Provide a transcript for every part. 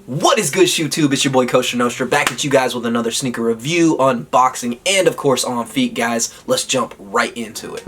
What is good, ShoeTube? It's your boy Coach Nostra back at you guys with another sneaker review, unboxing, and of course on feet, guys. Let's jump right into it.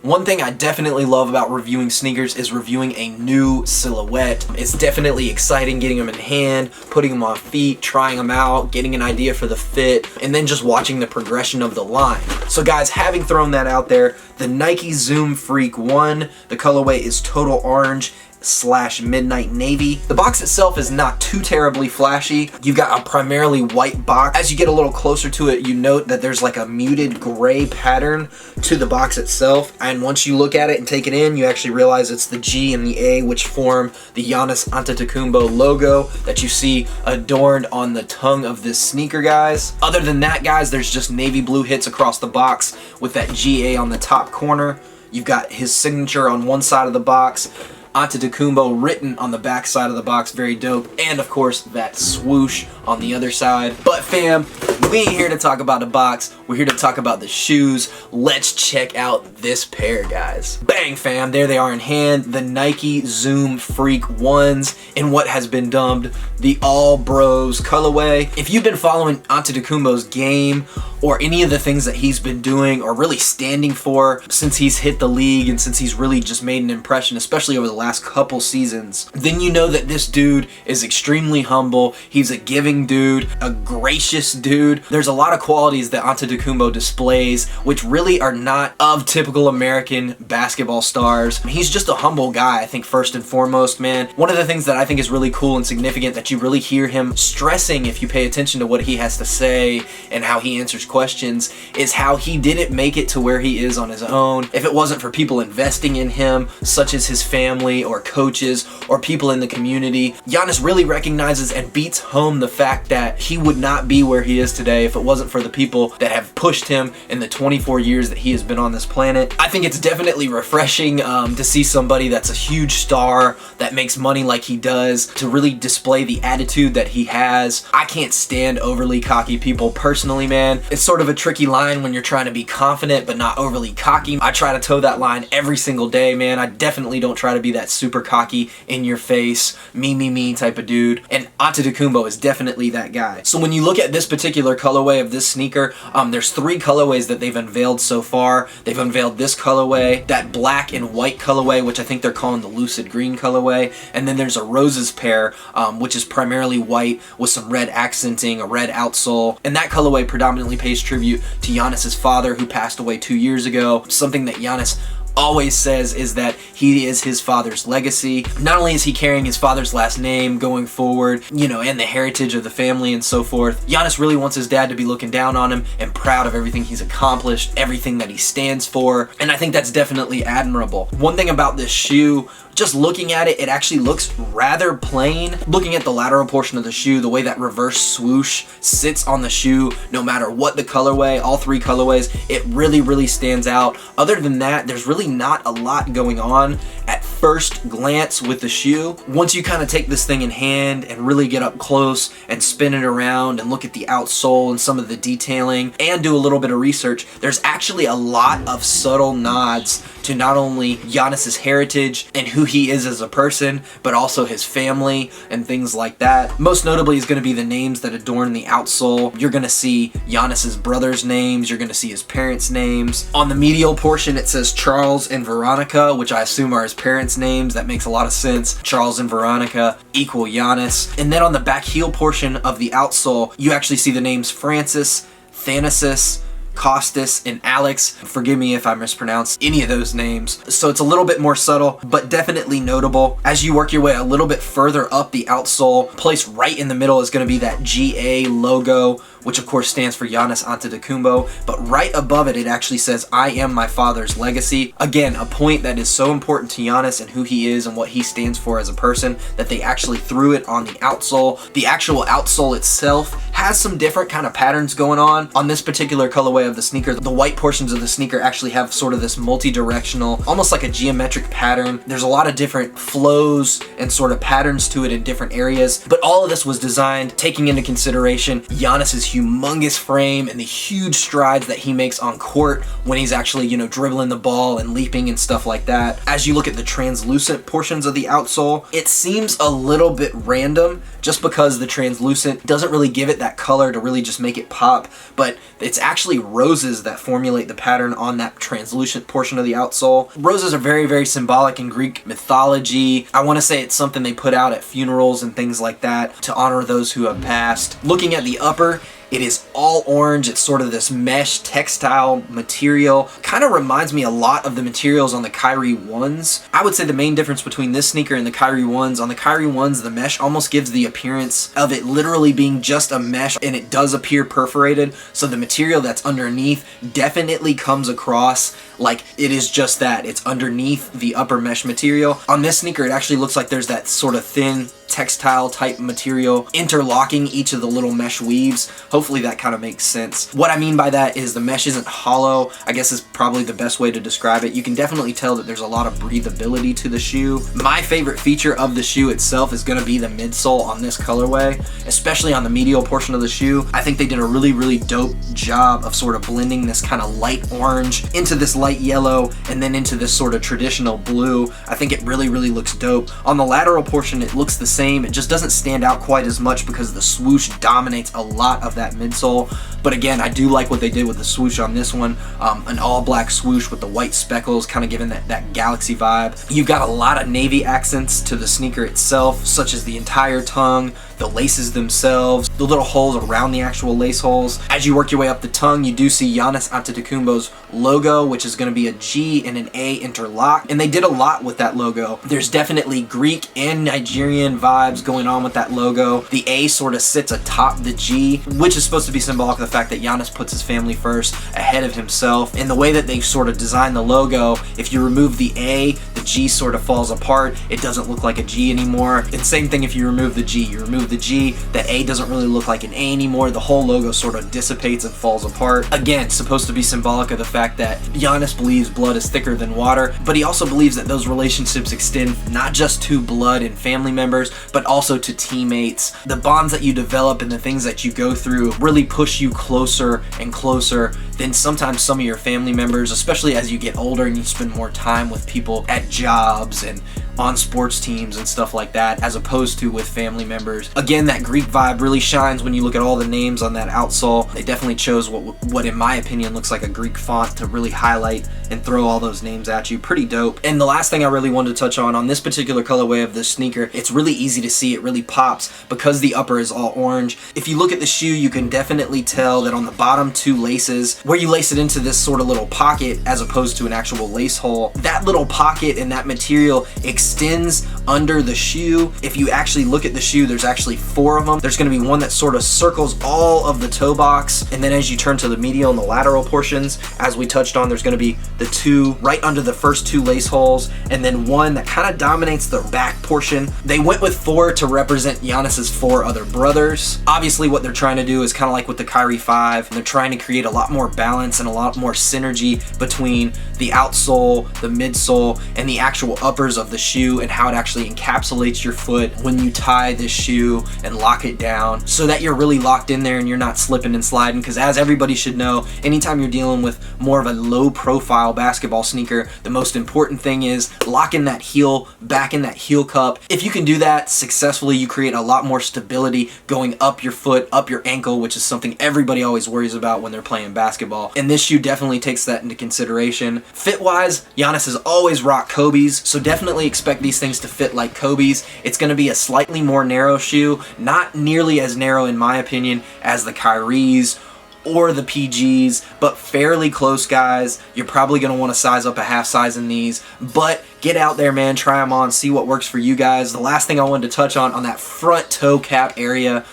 One thing I definitely love about reviewing sneakers is reviewing a new silhouette. It's definitely exciting getting them in hand, putting them on feet, trying them out, getting an idea for the fit, and then just watching the progression of the line. So guys, having thrown that out there, the Nike Zoom Freak 1, the colorway is Total Orange / Midnight Navy. The box itself is not too terribly flashy. You've got a primarily white box. As you get a little closer to it, you note that there's like a muted gray pattern to the box itself, and once you look at it and take it in, you actually realize it's the G and the A which form the Giannis Antetokounmpo logo that you see adorned on the tongue of this sneaker, guys. Other than that, guys, there's just navy blue hits across the box with that GA on the top corner. You've got his signature on one side of the box, Antetokounmpo written on the back side of the box, very dope, and of course that swoosh on the other side. But fam, we ain't here to talk about the box, we're here to talk about the shoes. Let's check out this pair, guys. Bang fam, there they are in hand, the Nike Zoom Freak 1s in what has been dubbed the All Bros colorway. If you've been following Antetokounmpo's game or any of the things that he's been doing or really standing for since he's hit the league and since he's really just made an impression, especially over the last couple seasons, then you know that this dude is extremely humble. He's a giving dude, a gracious dude. There's a lot of qualities that Antetokounmpo displays which really are not of typical American basketball stars. He's just a humble guy, I think, first and foremost, man. One of the things that I think is really cool and significant that you really hear him stressing if you pay attention to what he has to say and how he answers questions is how he didn't make it to where he is on his own if it wasn't for people investing in him, such as his family or coaches or people in the community. Giannis really recognizes and beats home the fact that he would not be where he is today if it wasn't for the people that have pushed him in the 24 years that he has been on this planet. I think it's definitely refreshing to see somebody that's a huge star that makes money like he does to really display the attitude that he has. I can't stand overly cocky people personally, man. It's sort of a tricky line when you're trying to be confident but not overly cocky. I try to toe that line every single day, man. I definitely don't try to be that super cocky, in your face, me type of dude, and Antetokounmpo is definitely that guy. So when you look at this particular colorway of this sneaker, there's 3 colorways that they've unveiled so far. They've unveiled this colorway, that black and white colorway, which I think they're calling the lucid green colorway, and then there's a roses pair, which is primarily white with some red accenting, a red outsole, and that colorway predominantly pays tribute to Giannis's father, who passed away 2 years ago. Something that Giannis always says is that he is his father's legacy. Not only is he carrying his father's last name going forward, you know, and the heritage of the family and so forth, Giannis really wants his dad to be looking down on him and proud of everything he's accomplished, everything that he stands for, and I think that's definitely admirable. One thing about this shoe, just looking at it, it actually looks rather plain. Looking at the lateral portion of the shoe, the way that reverse swoosh sits on the shoe, no matter what the colorway, all 3 colorways, it really stands out. Other than that, there's really not a lot going on at first glance with the shoe. Once you kind of take this thing in hand and really get up close and spin it around and look at the outsole and some of the detailing and do a little bit of research, there's actually a lot of subtle nods to not only Giannis's heritage and who he is as a person, but also his family and things like that. Most notably is going to be the names that adorn the outsole. You're going to see Giannis's brothers' names, you're going to see his parents' names. On the medial portion it says Charles and Veronica, which I assume are his parents' names. That makes a lot of sense. Charles and Veronica equal Giannis. And then on the back heel portion of the outsole, you actually see the names Francis, Thanasis, Costas, and Alex. Forgive me if I mispronounce any of those names. So it's a little bit more subtle, but definitely notable. As you work your way a little bit further up the outsole, placed right in the middle is going to be that GA logo, which of course stands for Giannis Antetokounmpo, but right above it, it actually says, "I am my father's legacy." Again, a point that is so important to Giannis and who he is and what he stands for as a person that they actually threw it on the outsole. The actual outsole itself has some different kind of patterns going on. On this particular colorway of the sneaker, the white portions of the sneaker actually have sort of this multi-directional, almost like a geometric pattern. There's a lot of different flows and sort of patterns to it in different areas, but all of this was designed taking into consideration Giannis's humongous frame and the huge strides that he makes on court when he's actually, you know, dribbling the ball and leaping and stuff like that. As you look at the translucent portions of the outsole, it seems a little bit random just because the translucent doesn't really give it that color to really just make it pop, but it's actually roses that formulate the pattern on that translucent portion of the outsole. Roses are very, very symbolic in Greek mythology. I want to say it's something they put out at funerals and things like that to honor those who have passed. Looking at the upper, it is all orange. It's sort of this mesh textile material. Kind of reminds me a lot of the materials on the Kyrie 1s. I would say the main difference between this sneaker and the Kyrie 1s, on the Kyrie 1s, the mesh almost gives the appearance of it literally being just a mesh, and it does appear perforated. So the material that's underneath definitely comes across like it is just that. It's underneath the upper mesh material. On this sneaker, it actually looks like there's that sort of thin textile type material interlocking each of the little mesh weaves. Hopefully that kind of makes sense. What I mean by that is the mesh isn't hollow, I guess is probably the best way to describe it. You can definitely tell that there's a lot of breathability to the shoe. My favorite feature of the shoe itself is going to be the midsole on this colorway, especially on the medial portion of the shoe. I think they did a really, really dope job of sort of blending this kind of light orange into this light yellow and then into this sort of traditional blue. I think it really, really looks dope. On the lateral portion, it looks the same. It just doesn't stand out quite as much because the swoosh dominates a lot of that midsole. But again, I do like what they did with the swoosh on this one. An all black swoosh with the white speckles, kind of giving that galaxy vibe. You've got a lot of navy accents to the sneaker itself, such as the entire tongue, the laces themselves, the little holes around the actual lace holes. As you work your way up the tongue, you do see Giannis Antetokounmpo's logo, which is going to be a G and an A interlocked, and they did a lot with that logo. There's definitely Greek and Nigerian vibes going on with that logo. The A sort of sits atop the G, which is supposed to be symbolic of the fact that Giannis puts his family first ahead of himself. And the way that they sort of designed the logo, if you remove the A, the G sort of falls apart. It doesn't look like a G anymore. And same thing if you remove the G. You remove the G, that A doesn't really look like an A anymore. The whole logo sort of dissipates and falls apart. Again, supposed to be symbolic of the fact that Giannis believes blood is thicker than water, but he also believes that those relationships extend not just to blood and family members, but also to teammates. The bonds that you develop and the things that you go through really push you closer and closer than sometimes some of your family members, especially as you get older and you spend more time with people at jobs and on sports teams and stuff like that, as opposed to with family members. Again, that Greek vibe really shines when you look at all the names on that outsole. They definitely chose what in my opinion looks like a Greek font to really highlight and throw all those names at you. Pretty dope. And the last thing I really wanted to touch on this particular colorway of this sneaker, it's really easy to see. It really pops because the upper is all orange. If you look at the shoe, you can definitely tell that on the bottom two laces, where you lace it into this sort of little pocket as opposed to an actual lace hole, that little pocket and that material extends under the shoe. If you actually look at the shoe, there's actually 4 of them. There's going to be one that sort of circles all of the toe box, and then as you turn to the medial and the lateral portions, as we touched on, there's going to be the 2 right under the first 2 lace holes, and then one that kind of dominates the back portion. They went with 4 to represent Giannis's 4 other brothers. Obviously what they're trying to do is kind of like with the Kyrie 5, and they're trying to create a lot more balance and a lot more synergy between the outsole, the midsole, and the actual uppers of the shoe, and how it actually encapsulates your foot when you tie this shoe and lock it down so that you're really locked in there and you're not slipping and sliding. Because as everybody should know, anytime you're dealing with more of a low profile basketball sneaker, the most important thing is locking that heel back in that heel cup. If you can do that successfully, you create a lot more stability going up your foot, up your ankle, which is something everybody always worries about when they're playing basketball. And this shoe definitely takes that into consideration. Fit wise, Giannis has always rocked Kobe's, so definitely expect these things to fit like Kobe's. It's going to be a slightly more narrow shoe, not nearly as narrow in my opinion as the Kyrie's or the PGs, but fairly close, guys. You're probably going to want to size up a half size in these, but get out there, man, try them on, see what works for you guys. The last thing I wanted to touch on that front toe cap area,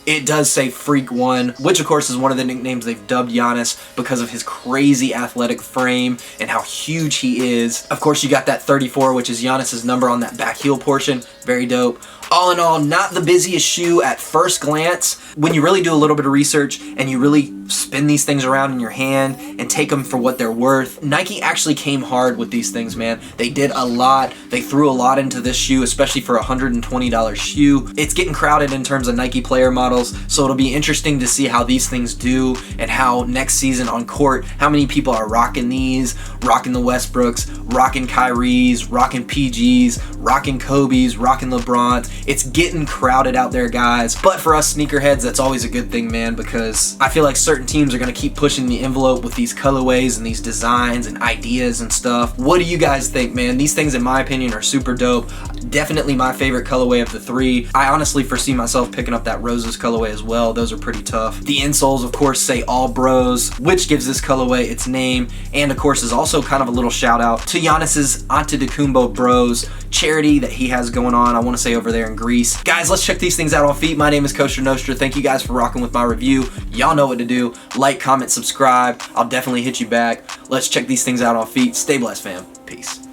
it does say Freak 1, which of course is one of the nicknames they've dubbed Giannis because of his crazy athletic frame and how huge he is. Of course, you got that 34, which is Giannis's number on that back heel portion. Very dope. All in all, not the busiest shoe at first glance. When you really do a little bit of research and you really spin these things around in your hand and take them for what they're worth, Nike actually came hard with these things, man. They did a lot. They threw a lot into this shoe, especially for a $120 shoe. It's getting crowded in terms of Nike player models, so it'll be interesting to see how these things do and how next season on court, how many people are rocking these, rocking the Westbrooks, rocking Kyries, rocking PGs, rocking Kobe's, rocking LeBron's. It's getting crowded out there, guys. But for us sneakerheads, that's always a good thing, man, because I feel like certain teams are going to keep pushing the envelope with these colorways and these designs and ideas and stuff. What do you guys think, man? These things, in my opinion, are super dope. Definitely my favorite colorway of the three. I honestly foresee myself picking up that Roses colorway as well. Those are pretty tough. The insoles, of course, say All Bros, which gives this colorway its name, and of course is also kind of a little shout out to Giannis Antetokounmpo Bros charity that he has going on, I want to say over there in Greece. Guys, let's check these things out on feet. My name is Kosher Nostra. Thank you guys for rocking with my review. Y'all know what to do. Like, comment, subscribe. I'll definitely hit you back. Let's check these things out on feet. Stay blessed, fam. Peace.